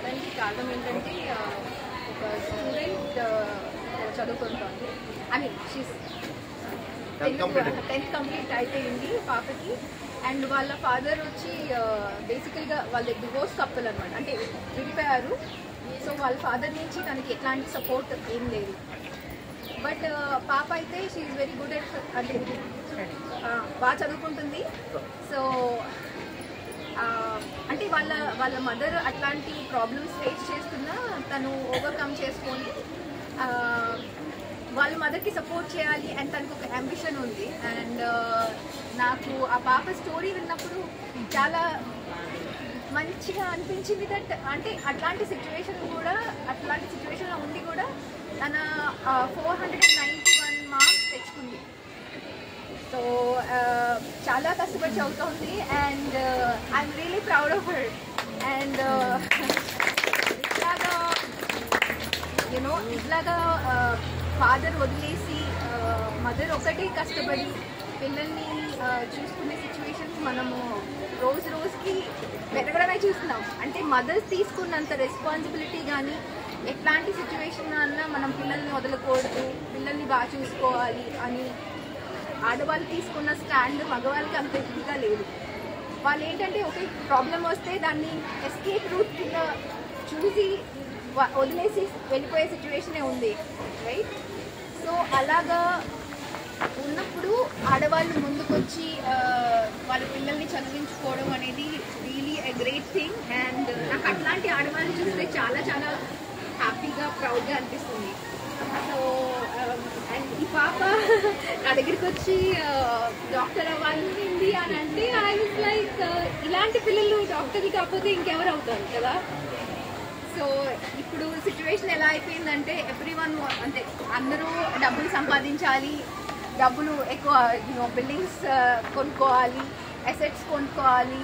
రావడానికి కారణం ఏంటంటే ఒక స్టూడెంట్ చదువుకుంటుంది. I mean she's 10th complete అయిపోయింది పాపకి. అండ్ వాళ్ళ ఫాదర్ వచ్చి బేసికల్గా వాళ్ళ డివోర్స్ కప్పుల్ అనమాట, అంటే విడిపోయారు. సో వాళ్ళ ఫాదర్ నుంచి తనకి ఎట్లాంటి సపోర్ట్ ఏం లేదు. బట్ పాప అయితే she is very good at, అంటే బాగా చదువుకుంటుంది. సో అంటే వాళ్ళ మదర్ అట్లాంటి ప్రాబ్లమ్స్ ఫేస్ చేస్తున్నా తను ఓవర్కమ్ చేసుకొని వాళ్ళ మదర్కి సపోర్ట్ చేయాలి అండ్ తనకు ఒక అంబిషన్ ఉంది. అండ్ నాకు ఆ పాప స్టోరీ విన్నప్పుడు చాలా మంచిగా అనిపించింది. దట్ అంటే అట్లాంటి సిచ్యువేషన్లో ఉండి కూడా తన 491 మార్క్స్ తెచ్చుకుంది. సో చాలా కష్టపడి చదువుతుంది and I'm really proud of her. And ఇట్లాగా ఫాదర్ వదిలేసి మదర్ ఒకటి కష్టపడి పిల్లల్ని చూసుకునే సిచ్యువేషన్స్ మనము రోజుకి పెరగడమే చూస్తున్నాం. అంటే మదర్స్ తీసుకున్నంత రెస్పాన్సిబిలిటీ కానీ ఎట్లాంటి సిచ్యువేషన్ అన్నా మనం పిల్లల్ని వదలకూడదు, పిల్లల్ని బాగా చూసుకోవాలి అని ఆడవాళ్ళు తీసుకున్న స్టాండ్ మగవాళ్ళకి అంత ఇదిగా లేదు. వాళ్ళు ఏంటంటే ఒక ప్రాబ్లం వస్తే దాన్ని ఎస్కేప్ రూట్ కింద చూసి వదిలేసి వెళ్ళిపోయే సిచ్యువేషనే ఉంది, రైట్? సో అలాగా ఉన్నప్పుడు ఆడవాళ్ళు ముందుకొచ్చి వాళ్ళ పిల్లల్ని చదివించుకోవడం అనేది really a great thing. And నాకు అట్లాంటి ఆడవాళ్ళు చూస్తే చాలా చాలా హ్యాపీగా ప్రౌడ్గా అనిపిస్తుంది. సో అండ్ ఈ పాప నా దగ్గరికి వచ్చి డాక్టర్ అవ్వాలి అని అంటే ఐ వాజ్ లైక్, ఇలాంటి పిల్లలు డాక్టర్లు కాకపోతే ఇంకెవరు అవుతారు కదా. సో ఇప్పుడు సిచ్యువేషన్ ఎలా అయిపోయిందంటే ఎవ్రీవన్, అంటే అందరూ డబ్బులు సంపాదించాలి, డబ్బులు ఎక్కువ బిల్డింగ్స్ కొనుక్కోవాలి, అసెట్స్ కొనుక్కోవాలి,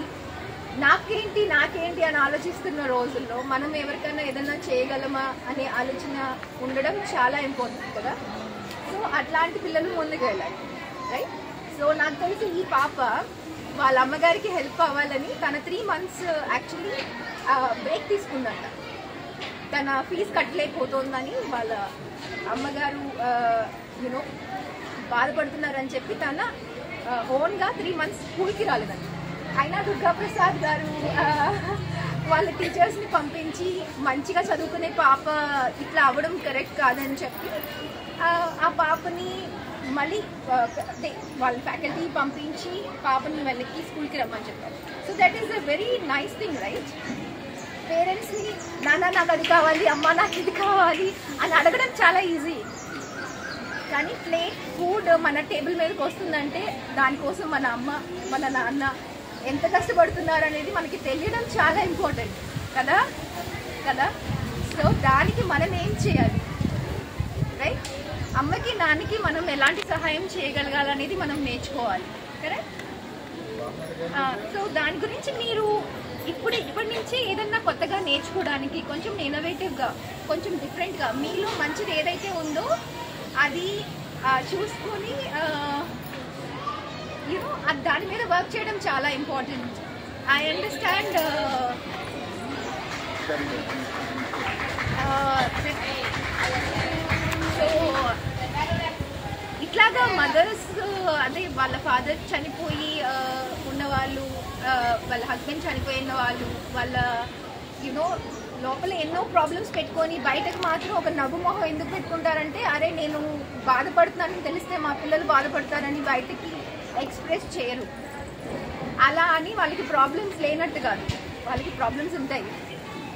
నాకేంటి అని ఆలోచిస్తున్న రోజుల్లో మనం ఎవరికైనా ఏదైనా చేయగలమా అనే ఆలోచన ఉండడం చాలా ఇంపార్టెంట్ కదా. సో అట్లాంటి పిల్లలు ముందుకు వెళ్ళాలి, రైట్? సో నాకు తెలిసి ఈ పాప వాళ్ళ అమ్మగారికి హెల్ప్ అవ్వాలని తన 3 months యాక్చువల్లీ బ్రేక్ తీసుకుందంట. తన ఫీజు కట్టలేకపోతుందని వాళ్ళ అమ్మగారు బాధపడుతున్నారని చెప్పి తన ఓన్గా 3 months స్కూల్కి రాలేదండి. అయినా దుర్గాప్రసాద్ గారు వాళ్ళ టీచర్స్ని పంపించి మంచిగా చదువుకునే పాప ఇట్లా అవ్వడం కరెక్ట్ కాదని చెప్పి ఆ పాపని మళ్ళీ వాళ్ళ ఫ్యాకల్టీ పంపించి పాపని వెళ్ళకి స్కూల్కి రమ్మని చెప్పారు. So that is a very nice thing, right? పేరెంట్స్ని నాన్న నాకు అది కావాలి, అమ్మ నాకు ఇది కావాలి అని అడగడం చాలా ఈజీ. కానీ ప్లేట్ ఫుడ్ మన టేబుల్ మీదకి వస్తుందంటే దానికోసం మన అమ్మ మన నాన్న ఎంత కష్టపడుతున్నారు అనేది మనకి తెలియడం చాలా ఇంపార్టెంట్ కదా. సో దానికి మనం ఏం చేయాలి, రైట్? అమ్మకి నాన్నకి మనం ఎలాంటి సహాయం చేయగలగాలనేది మనం నేర్చుకోవాలి, కరెక్ట్? సో దాని గురించి మీరు ఇప్పటి నుంచి ఏదన్నా కొత్తగా నేర్చుకోవడానికి కొంచెం ఇన్నోవేటివ్గా, కొంచెం డిఫరెంట్గా మీలో మంచిది ఏదైతే ఉందో అది చూసుకొని దాని మీద వర్క్ చేయడం చాలా ఇంపార్టెంట్. I understand. సో ఇట్లాగా మదర్స్, అదే వాళ్ళ ఫాదర్ చనిపోయి ఉన్నవాళ్ళు, వాళ్ళ హస్బెండ్ చనిపోయిన వాళ్ళు, వాళ్ళ లోపల ఎన్నో ప్రాబ్లమ్స్ పెట్టుకొని బయటకు మాత్రం ఒక నవ్వు మొహం ఎందుకు పెట్టుకుంటారంటే, అరే నేను బాధపడుతున్నానని తెలిస్తే మా పిల్లలు బాధపడతారని బయటకి ఎక్స్ప్రెస్ చేయరు. అలా అని వాళ్ళకి ప్రాబ్లమ్స్ లేనట్టు కాదు, వాళ్ళకి ప్రాబ్లమ్స్ ఉంటాయి.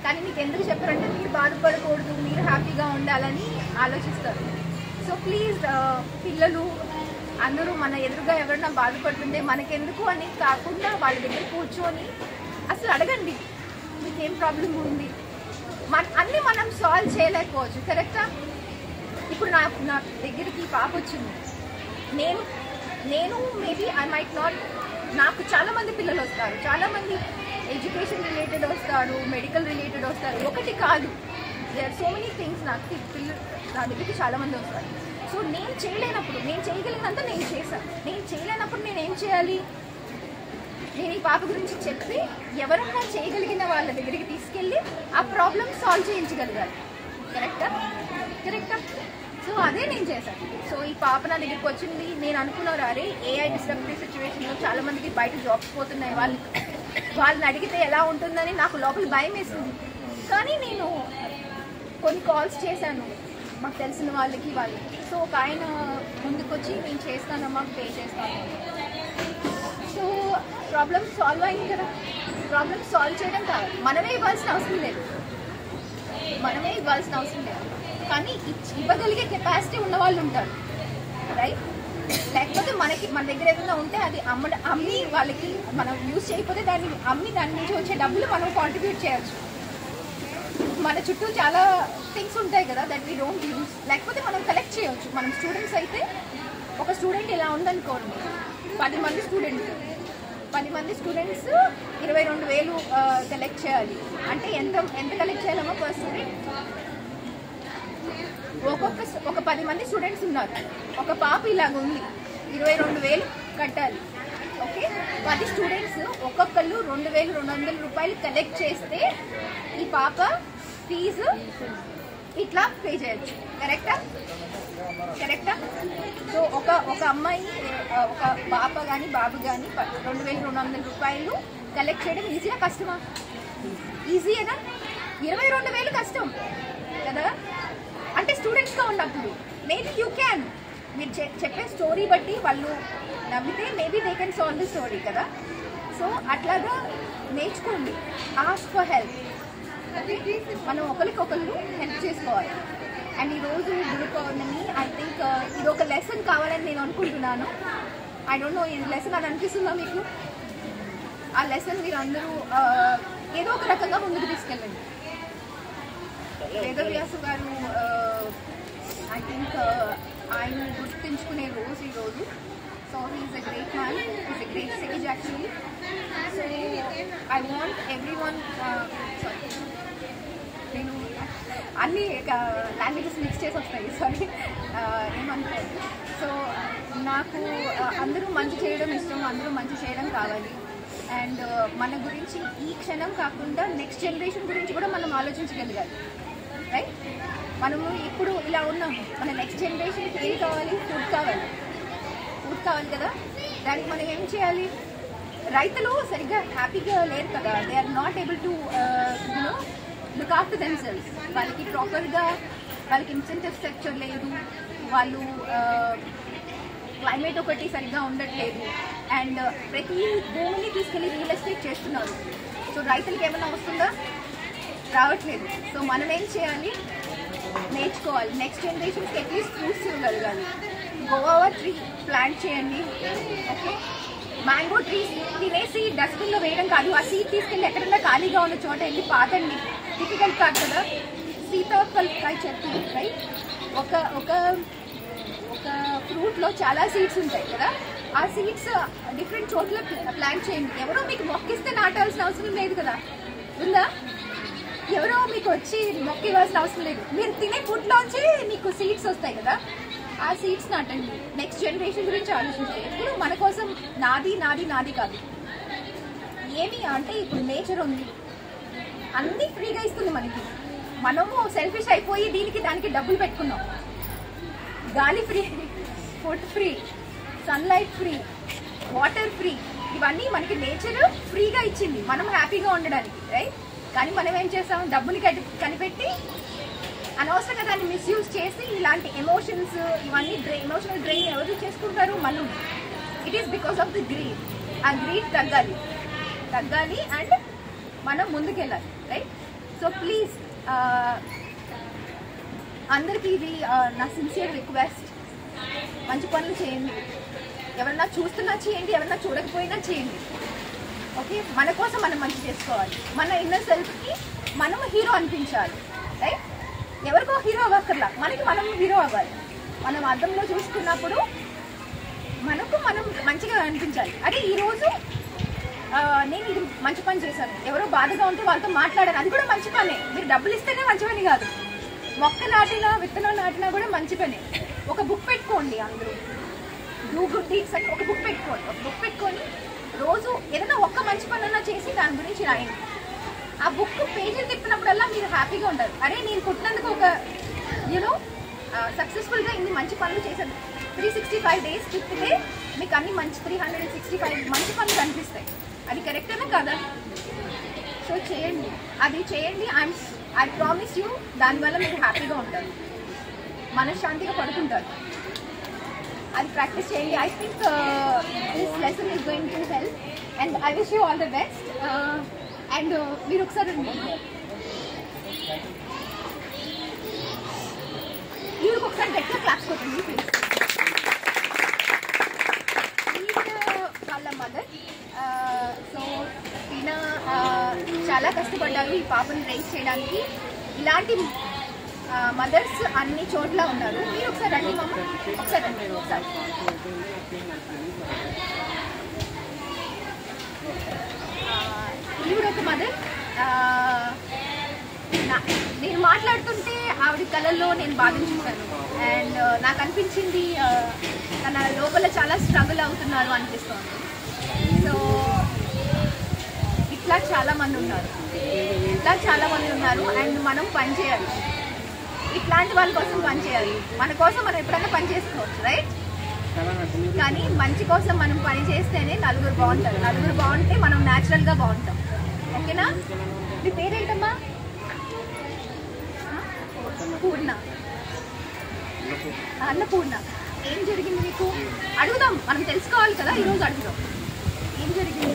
కానీ మీకు ఎందుకు చెప్పారంటే మీరు బాధపడకూడదు, మీరు హ్యాపీగా ఉండాలని ఆలోచిస్తారు. సో ప్లీజ్ పిల్లలు అందరూ మన ఎదురుగా ఎవరైనా బాధపడుతుంటే మనకెందుకు అని కాకుండా వాళ్ళ దగ్గర కూర్చొని అసలు అడగండి, మీకు ఏం ప్రాబ్లం ఉంది. అన్నీ మనం సాల్వ్ చేయలేకపోవచ్చు, కరెక్టా? ఇప్పుడు నా దగ్గరికి పాప వచ్చింది, నేను మేబీ ఐ మైట్ నాట్, నాకు చాలామంది పిల్లలు వస్తారు, చాలామంది ఎడ్యుకేషన్ రిలేటెడ్ వస్తారు, మెడికల్ రిలేటెడ్ వస్తారు, ఒకటి కాదు, they are so many things. నాకు పిల్లలు నా దగ్గరికి చాలామంది వస్తారు. సో నేను చేయలేనప్పుడు, నేను చేయగలిగినంత నేను చేశాను, నేను చేయలేనప్పుడు నేను ఏం చేయాలి? నేను ఈ పాప గురించి చెప్పి ఎవరన్నా చేయగలిగిన వాళ్ళ దగ్గరికి తీసుకెళ్ళి ఆ ప్రాబ్లమ్ సాల్వ్ చేయించగలగాలి. కరెక్టా? సో అదే నేను చేశాను. సో ఈ పాప నా దగ్గరికి వచ్చింది. నేను అనుకున్నారు అరే ఏఐ డిస్టర్బివ్ సిచ్యువేషన్లో చాలా మందికి బయట జాబ్స్ పోతున్నాయి, వాళ్ళని అడిగితే ఎలా ఉంటుందని నాకు లోపల భయం వేసింది. కానీ నేను కొన్ని కాల్స్ చేశాను మాకు తెలిసిన వాళ్ళకి. సో ఒక ఆయన ముందుకొచ్చి నేను చేస్తానమ్మా, పే చేస్తాను. సో ప్రాబ్లమ్ సాల్వ్ అయింది కదా. ప్రాబ్లమ్ సాల్వ్ చేయడం కావాలి, మనమే ఇవ్వాల్సిన అవసరం లేదు. కానీ ఇవ్వగలిగే కెపాసిటీ ఉన్న వాళ్ళు ఉంటారు, రైట్? లేకపోతే మన దగ్గర ఏదైనా ఉంటే అది అమ్మి వాళ్ళకి మనం యూజ్ చేయకపోతే దాన్ని అమ్మి దాని నుంచి వచ్చే డబ్బులు మనం కాంట్రిబ్యూట్ చేయొచ్చు. మన చుట్టూ చాలా థింగ్స్ ఉంటాయి కదా దట్ వీ డోంట్ యూజ్, లేకపోతే మనం కలెక్ట్ చేయవచ్చు. మనం స్టూడెంట్స్ అయితే ఒక స్టూడెంట్ ఇలా ఉందనుకోండి, 10 మంది స్టూడెంట్స్ 22,000 కలెక్ట్ చేయాలి అంటే ఎంత కలెక్ట్ చేయాలమ్మా పర్ స్టూడెంట్? ఒక 10 మంది స్టూడెంట్స్ ఉన్నారు, ఒక పాప ఇలాగ ఉంది, 22,000 కట్టాలి. ఓకే, 10 స్టూడెంట్స్ ఒక్కొక్కళ్ళు 2,200 రూపాయలు కలెక్ట్ చేస్తే ఈ పాప ఫీజు ఇట్లా పే చేయొచ్చు. కరెక్టా? సో ఒక అమ్మాయి ఒక పాప కానీ బాబు కానీ 2,200 రూపాయలు కలెక్ట్ చేయడం ఈజీగా కష్టమా? ఈజీయేనా? 22,000 కష్టం కదా. అంటే స్టూడెంట్స్గా ఉన్నప్పుడు మేబీ యూ క్యాన్, మీరు చెప్పే స్టోరీ బట్టి వాళ్ళు నమ్మితే maybe they can solve the story కదా. సో అట్లాగా నేర్చుకోండి, ఆస్క్ ఫర్ హెల్ప్. మనం ఒకరికొకరు హెల్ప్ చేసుకోవాలి. అండ్ ఈరోజు గురు పౌర్ణమి, ఐ థింక్ ఇది ఒక లెసన్ కావాలని నేను అనుకుంటున్నాను. ఐ డోంట్ నో ఇది లెసన్ అని అనిపిస్తుందా మీకు? ఆ లెసన్ మీరు అందరూ ఏదో ఒక రకంగా ముందుకు తీసుకెళ్ళండి. వేదవ్యాస గారు ఐ థింక్ ఆయన గుర్తించుకునే రోజు ఈరోజు. So he's a great man, he's a great sage actually. So I want everyone, నేను అన్ని లాంగ్వేజెస్ మిక్స్ చేసి వస్తాయి, సారీ ఏమనుకోండి. సో నాకు అందరూ మంచి చేయడం ఇష్టం, అందరూ మంచి చేయడం కావాలి. అండ్ మన గురించి ఈ క్షణం కాకుండా నెక్స్ట్ జనరేషన్ గురించి కూడా మనం ఆలోచించగలగాలి, రైట్? మనము ఇప్పుడు ఇలా ఉన్నాం, మన నెక్స్ట్ జనరేషన్కి ఏం కావాలి? ఫుడ్ కావాలి కదా. దానికి మనం ఏం చేయాలి? రైతులు సరిగ్గా హ్యాపీగా లేరు కదా, they are not able to you know look after themselves. వాళ్ళకి ప్రాపర్గా వాళ్ళకి ఇన్సెంటివ్ స్ట్రక్చర్ లేదు, వాళ్ళు క్లైమేట్ ఒకటి సరిగ్గా ఉండట్లేదు. అండ్ ప్రతి భూమిని తీసుకెళ్ళి రియల్ ఎస్టేట్ చేస్తున్నారు. సో రైతులకి ఏమైనా వస్తుందా? రావట్లేదు. సో మనం ఏం చేయాలి? నేర్చుకోవాలి. నెక్స్ట్ జనరేషన్స్కి అట్లీస్ట్ ఫ్రూట్స్ ఇవ్వగలగాలి. గోవా ట్రీ ప్లాంట్ చేయండి. ఓకే, మ్యాంగో ట్రీస్ తినేసి డస్ట్బిన్లో వేయడం కాదు, ఆ సీడ్ తీసుకెళ్ళి ఎక్కడన్నా ఖాళీగా ఉన్న చోట వెళ్ళి పాతండి. డిఫికల్ట్ కాదు కదా. సీతాఫలకాయ చెట్టు ఉంటాయి, ఒక ఒక ఒక ఫ్రూట్లో చాలా సీడ్స్ ఉంటాయి కదా, ఆ సీడ్స్ డిఫరెంట్ చోట్ల ప్లాంట్ చేయండి. ఎవరో మీకు మొక్కిస్తే నాటాల్సిన అవసరం లేదు కదా, ఉందా? ఎవరో మీకు వచ్చి మొక్క ఇవ్వాల్సిన అవసరం లేదు. మీరు తినే ఫుడ్లోంచి మీకు సీడ్స్ వస్తాయి కదా, ఆ సీడ్స్ నాటండి. నెక్స్ట్ జనరేషన్ గురించి ఆలోచించండి. ఎప్పుడు మన కోసం నాది నాది నాది కాదు. ఏమి అంటే ఇప్పుడు నేచర్ ఉంది, అన్నీ ఫ్రీగా ఇస్తుంది మనకి. మనము సెల్ఫిష్ అయిపోయి దీనికి దానికి డబ్బులు పెట్టుకున్నాం. గాలి free, food free, sunlight free, water free, ఇవన్నీ మనకి నేచర్ ఫ్రీగా ఇచ్చింది మనం హ్యాపీగా ఉండడానికి, రైట్? కానీ మనం ఏం చేస్తాం? డబ్బులు కనిపెట్టి అనవసరంగా దాన్ని మిస్యూజ్ చేసి ఇలాంటి ఎమోషన్స్ ఇవన్నీ ఎమోషనల్ డ్రైన్ ఎవరు చేసుకుంటారు? మనం. It is because of the greed. ఆ గ్రీడ్ తగ్గాలి అండ్ మనం ముందుకెళ్ళాలి, రైట్? సో ప్లీజ్ అందరికీ ఇది నా సిన్సియర్ రిక్వెస్ట్, మంచి పనులు చేయండి. ఎవరన్నా చూస్తున్నా చేయండి, ఎవరన్నా చూడకపోయినా చేయండి. ఓకే, మన కోసం మనం మంచి చేసుకోవాలి. మన ఇన్నర్ సెల్ఫ్కి మనం హీరో అనిపించాలి, రైట్? ఎవరికో హీరో అవ్వక్కర్లా, మనకి మనం హీరో అవ్వాలి. మనం అద్దంలో చూసుకున్నప్పుడు మనకు మనం మంచిగా అనిపించాలి. అదే ఈరోజు నేను ఇది మంచి పని చేశాను, ఎవరో బాధగా ఉంటే వాళ్ళతో మాట్లాడాను, అది కూడా మంచి పనే. మీరు డబ్బులు ఇస్తేనే మంచి పని కాదు, మొక్క నాటినా విత్తనం నాటినా కూడా మంచి పనే. ఒక బుక్ పెట్టుకోండి, అందరూ డూ గుడ్ డీడ్స్ అని ఒక బుక్ పెట్టుకోండి. రోజు ఏదైనా ఒక్క మంచి పనున్నా చేసి దాని గురించి రాయండి. ఆ బుక్ పేజీలు తిప్పినప్పుడల్లా మీరు హ్యాపీగా ఉంటారు. అరే నేను పుట్టినందుకు ఒక యూనో సక్సెస్ఫుల్గా ఇన్ని మంచి పనులు చేశాను. 365 days తిప్పితే మీకు అన్ని మంచి 365 మంచి పనులు కనిపిస్తాయి. అది కరెక్టేనా కదా? సో చేయండి, అది చేయండి. ఐ ప్రామిస్ యూ, దానివల్ల మీరు హ్యాపీగా ఉంటారు, మనశ్శాంతిగా పడుకుంటారు. అది ప్రాక్టీస్ చేయండి. I think this lesson is going to help and I wish you all the best. And మీరు ఒకసారి వీళ్ళకి ఒకసారి గట్టిగా క్లాప్స్ కొట్టండి ప్లీజ్. వాళ్ళ మదర్. సో ఈయన చాలా కష్టపడ్డారు ఈ పాపను రైజ్ చేయడానికి. ఇలాంటి మదర్స్ అన్ని చోట్ల ఉన్నారు. మీరు ఒకసారి రండి మమ్మ, ఒకసారి రండి ఒకసారి. ఈవిడ ఒక మదర్. నేను మాట్లాడుతుంటే ఆవిడ కళల్లో నేను బాధను చూశాను అండ్ నాకు అనిపించింది తన లోపల చాలా స్ట్రగుల్ అవుతున్నారు అనిపిస్తుంది. సో ఇట్లా చాలామంది ఉన్నారు అండ్ మనం పని చేయాలి. ఇట్లాంటి వాళ్ళ కోసం పని చేయాలి. మన కోసం మనం ఎప్పుడైనా పని చేసుకోవచ్చు, రైట్? కానీ మంచి కోసం మనం పని చేస్తేనే నలుగురు బాగుంటారు. నలుగురు బాగుంటే మనం న్యాచురల్గా బాగుంటాం. ఓకేనా? మీ పేరేంటమ్మా? పూర్ణ. అన్నపూర్ణ. ఏం జరిగింది మీకు? అడుగుదాం, మనం తెలుసుకోవాలి కదా, ఈరోజు అడుగుదాం. ఏం జరిగింది?